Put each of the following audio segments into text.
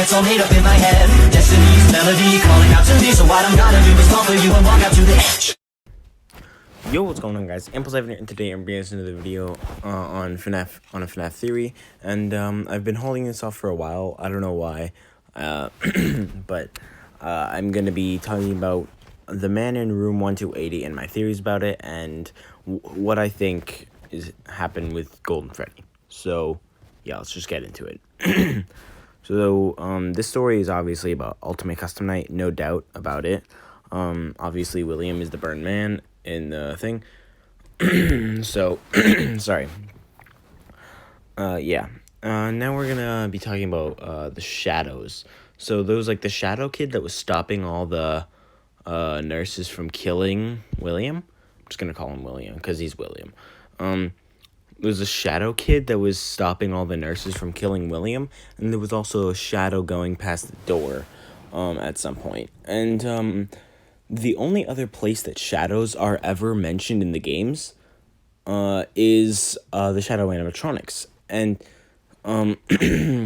it's all made up in my head. Destiny's melody calling out to me, so what I'm gonna do is fall for you and walk out to the edge. Yo, what's going on, guys? Impulse7 here, and today I'm bringing another video on FNaF, on a FNaF theory, and I've been holding this off for a while. I don't know why, but I'm gonna be talking about the man in room 1280 and my theories about it, and what I think is happened with Golden Freddy. So yeah, let's just get into it. So this story is obviously about Ultimate Custom Night, no doubt about it. Obviously William is the burned man in the thing. So sorry. Yeah. Now we're gonna be talking about the shadows. So there was like the shadow kid that was stopping all the nurses from killing William. I'm just gonna call him William because he's William. There was a shadow kid that was stopping all the nurses from killing William, and there was also a shadow going past the door at some point. And the only other place that shadows are ever mentioned in the games is the shadow animatronics. And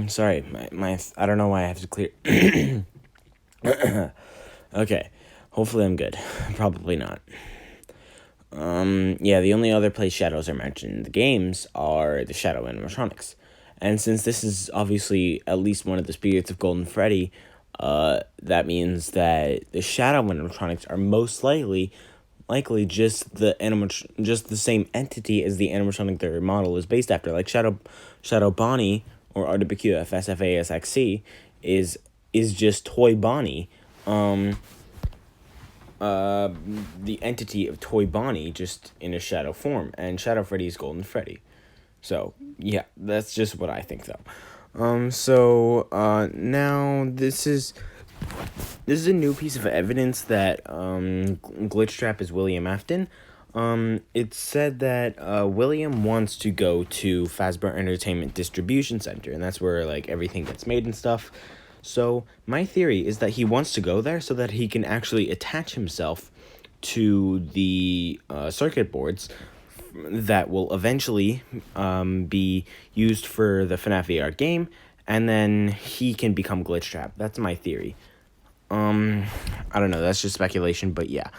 sorry, my I don't know why I have to clear. Okay, hopefully I'm good. Probably not. Yeah, the only other place shadows are mentioned in the games are the shadow animatronics. And since this is obviously at least one of the spirits of Golden Freddy, that means that the shadow animatronics are most likely just the same entity as the animatronic their model is based after. Like Shadow Bonnie or RWQ FSFASXC is just Toy Bonnie. The entity of Toy Bonnie just in a shadow form, and Shadow Freddy is Golden Freddy. So yeah, that's just what I think though. Now this is a new piece of evidence that Glitchtrap is William Afton. It said that William wants to go to Fazbear Entertainment Distribution Center, and that's where like everything gets made and stuff. So my theory is that he wants to go there so that he can actually attach himself to the circuit boards that will eventually be used for the FNaF VR game, and then he can become Glitchtrap. That's my theory. I don't know, that's just speculation, but yeah.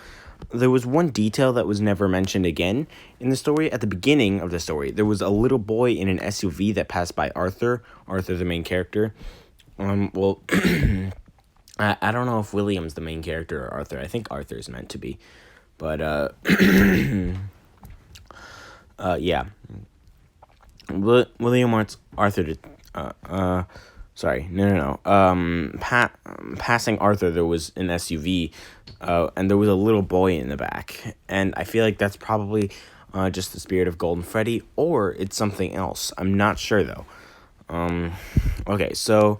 There was one detail that was never mentioned again in the story. At the beginning of the story, there was a little boy in an SUV that passed by Arthur, the main character. Well, I don't know if William's the main character or Arthur. I think Arthur's meant to be. But, yeah. William wants Arthur to, sorry, no. Passing Arthur, there was an SUV, and there was a little boy in the back. And I feel like that's probably, just the spirit of Golden Freddy, or it's something else. I'm not sure, though. Okay, so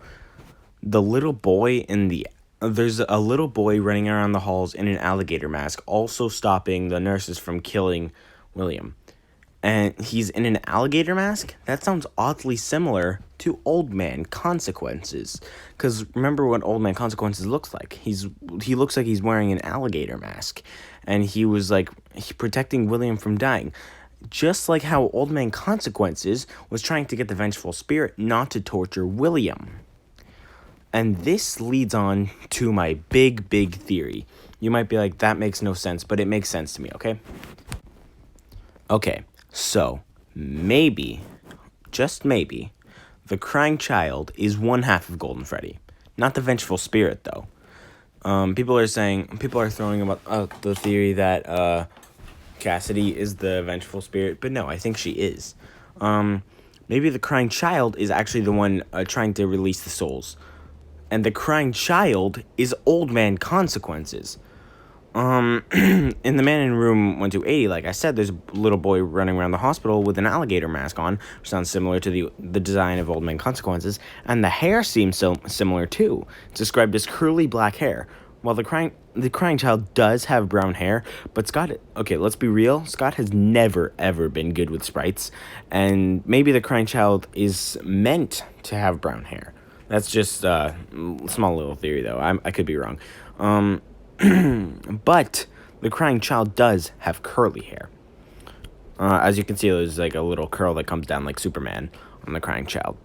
the little boy there's a little boy running around the halls in an alligator mask, also stopping the nurses from killing William. And he's in an alligator mask? That sounds oddly similar to Old Man Consequences. Because remember what Old Man Consequences looks like. He looks like he's wearing an alligator mask. And he was like protecting William from dying. Just like how Old Man Consequences was trying to get the vengeful spirit not to torture William. And this leads on to my big theory. You might be like, that makes no sense, but it makes sense to me, okay? Okay, so maybe, just maybe, the crying child is one half of Golden Freddy. Not the vengeful spirit, though. People are throwing about the theory that Cassidy is the vengeful spirit, but no, I think she is. Maybe the crying child is actually the one trying to release the souls. And the crying child is Old Man Consequences. In the man in room 1280, like I said, there's a little boy running around the hospital with an alligator mask on, which sounds similar to the design of Old Man Consequences, and the hair seems so similar too. It's described as curly black hair. While the crying child does have brown hair, but Scott, okay, let's be real, Scott has never ever been good with sprites, and maybe the crying child is meant to have brown hair. That's just a small little theory, though. I could be wrong. But the crying child does have curly hair. As you can see, there's like a little curl that comes down like Superman on the crying child.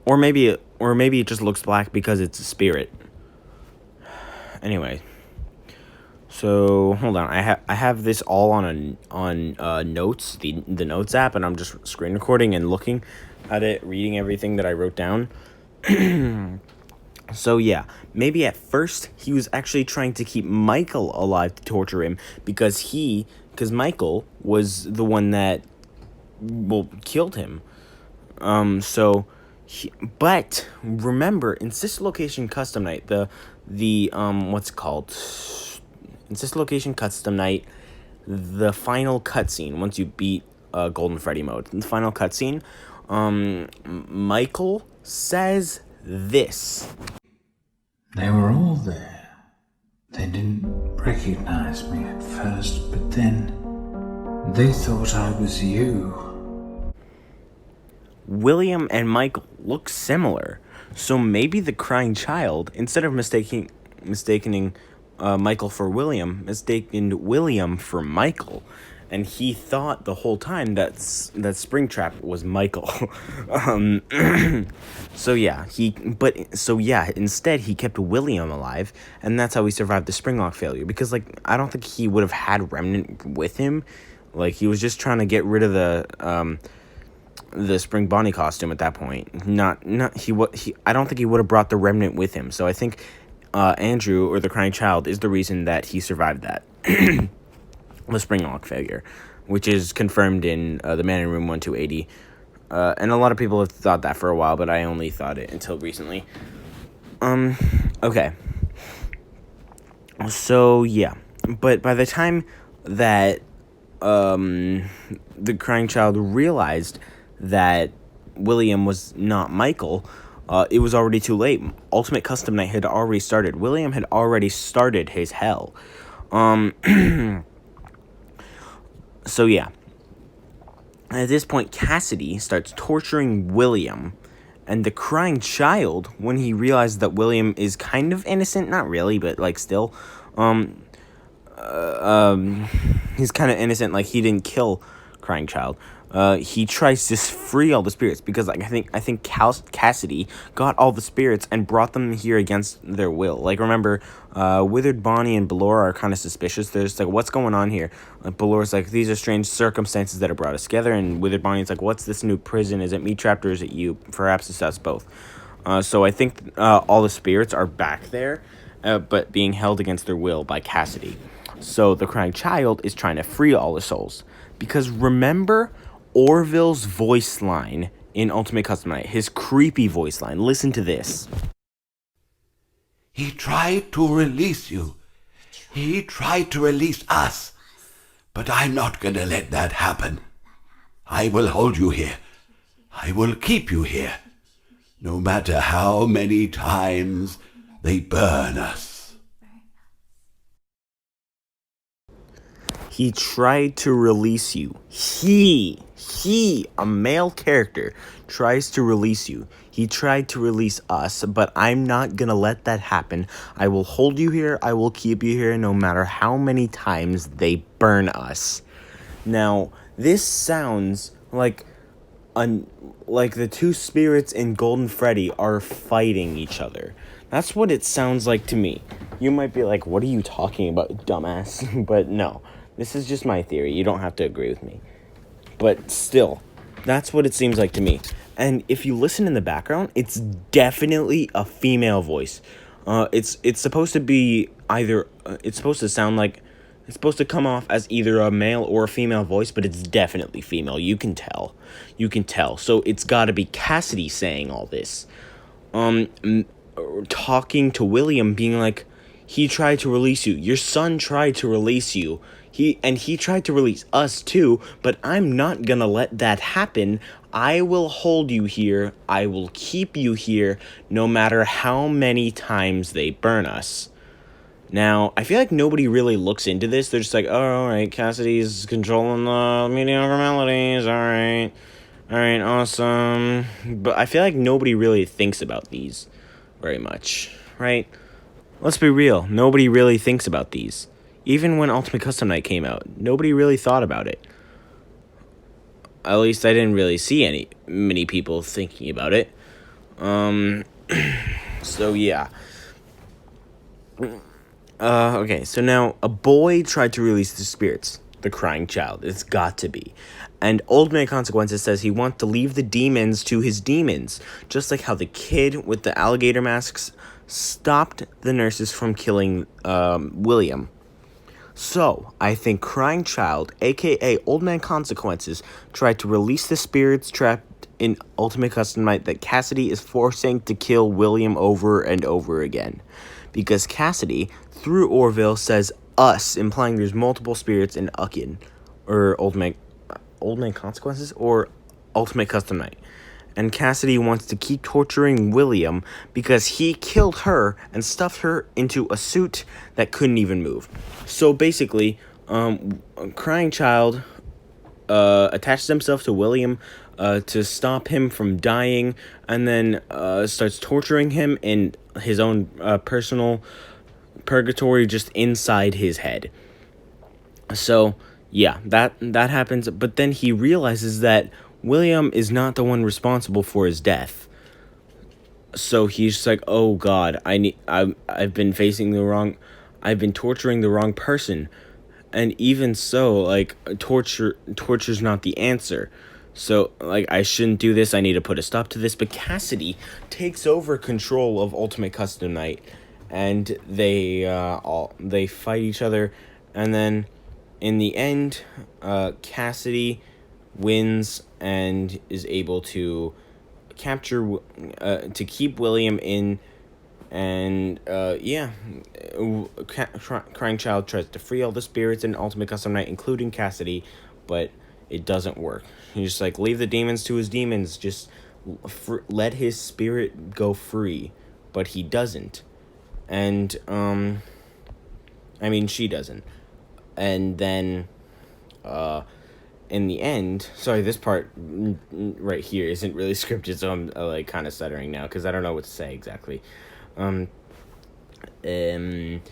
Or maybe Or maybe it just looks black because it's a spirit. Anyway. So hold on, I have this all on notes, the notes app, and I'm just screen recording and looking at it, reading everything that I wrote down. So yeah, maybe at first he was actually trying to keep Michael alive to torture him because Michael was the one that killed him. But remember, in Sister Location Custom Night, what's it called? In Sister Location Custom Night, the final cutscene, once you beat Golden Freddy mode, the final cutscene, Michael says this. They were all there. They didn't recognize me at first, but then they thought I was you. William and Michael look similar, so maybe the crying child, instead of mistaking Michael for William, mistaken William for Michael, and he thought the whole time that Springtrap was Michael. Instead he kept William alive, and that's how he survived the Springlock failure. Because I don't think he would have had Remnant with him. He was just trying to get rid of the Spring Bonnie costume at that point. I don't think he would have brought the Remnant with him. So I think Andrew, or the crying child, is the reason that he survived that. The Springlock failure, which is confirmed in the Man in Room 1280. And a lot of people have thought that for a while, but I only thought it until recently. Okay. So, yeah. But by the time that the crying child realized that William was not Michael, it was already too late. Ultimate Custom Night had already started. William had already started his hell. So yeah. At this point, Cassidy starts torturing William, and the crying child, when he realized that William is kind of innocent, not really, but still, he's kind of innocent, he didn't kill crying child. He tries to free all the spirits because I think Cassidy got all the spirits and brought them here against their will. Remember, Withered Bonnie and Ballora are kind of suspicious. They're just what's going on here? Ballora's these are strange circumstances that have brought us together, and Withered Bonnie's what's this new prison? Is it me trapped or is it you? Perhaps it's us both. So I think all the spirits are back there, but being held against their will by Cassidy. So the crying child is trying to free all the souls. Because remember Orville's voice line in Ultimate Custom Night, his creepy voice line. Listen to this. He tried to release you. He tried to release us. But I'm not going to let that happen. I will hold you here. I will keep you here. No matter how many times they burn us. He tried to release you. He, a male character, tries to release you. He tried to release us, but I'm not gonna let that happen. I will hold you here. I will keep you here no matter how many times they burn us. Now, this sounds like the two spirits in Golden Freddy are fighting each other. That's what it sounds like to me. You might be like, what are you talking about, dumbass? But no. This is just my theory. You don't have to agree with me. But still, that's what it seems like to me. And if you listen in the background, it's definitely a female voice. It's supposed to be either... it's supposed to sound like... It's supposed to come off as either a male or a female voice, but it's definitely female. You can tell. You can tell. So it's got to be Cassidy saying all this. Talking to William, being like, he tried to release you. Your son tried to release you. He tried to release us too, but I'm not gonna let that happen. I will hold you here. I will keep you here no matter how many times they burn us. Now, I feel like nobody really looks into this. They're just oh, alright, Cassidy's controlling the mediocre melodies. Alright, awesome. But I feel like nobody really thinks about these very much, right? Let's be real. Nobody really thinks about these. Even when Ultimate Custom Night came out, nobody really thought about it. At least I didn't really see many people thinking about it. So yeah. Okay, so now a boy tried to release the spirits. The crying child. It's got to be. And Old Man Consequences says he wants to leave the demons to his demons. Just like how the kid with the alligator masks stopped the nurses from killing William. So, I think Crying Child, aka Old Man Consequences, tried to release the spirits trapped in Ultimate Custom Night that Cassidy is forcing to kill William over and over again. Because Cassidy, through Orville, says us, implying there's multiple spirits in Uckin, or Old Man Consequences, or Ultimate Custom Night. And Cassidy wants to keep torturing William because he killed her and stuffed her into a suit that couldn't even move. So basically, Crying Child attaches himself to William to stop him from dying, and then starts torturing him in his own personal purgatory just inside his head. So yeah, that happens, but then he realizes that William is not the one responsible for his death. So he's just like, oh God, I've been torturing the wrong person. And even so, like, torture's not the answer. So, like, I shouldn't do this, I need to put a stop to this. But Cassidy takes over control of Ultimate Custom Night, and they fight each other, and then in the end, Cassidy wins and is able to capture, to keep William in, and Crying Child tries to free all the spirits in Ultimate Custom Night, including Cassidy, but it doesn't work. He's just like, leave the demons to his demons, just let his spirit go free, but he doesn't, and she doesn't, and then in the end, sorry, this part right here isn't really scripted, so I'm like kind of stuttering now because I don't know what to say exactly. Yeah, and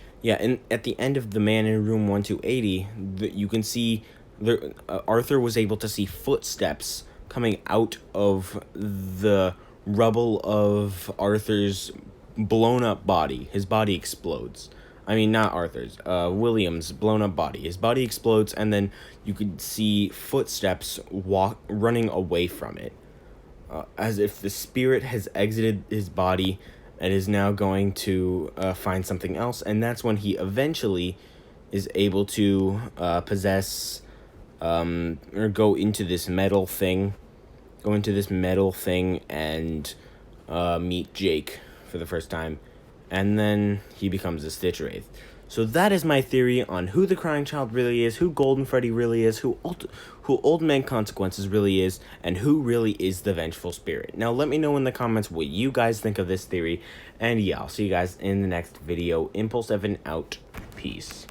at the end of The Man in Room 1280, you can see Arthur was able to see footsteps coming out of the rubble of Arthur's blown up body. His body explodes. I mean, not Arthur's, William's blown up body. His body explodes, and then you could see footsteps running away from it. As if the spirit has exited his body and is now going to find something else. And that's when he eventually is able to possess, or go into this metal thing. And meet Jake for the first time. And then he becomes a Stitch Wraith. So that is my theory on who the Crying Child really is, who Golden Freddy really is, who Old Man Consequences really is, and who really is the Vengeful Spirit. Now let me know in the comments what you guys think of this theory, and yeah, I'll see you guys in the next video. Impulse Evan out. Peace.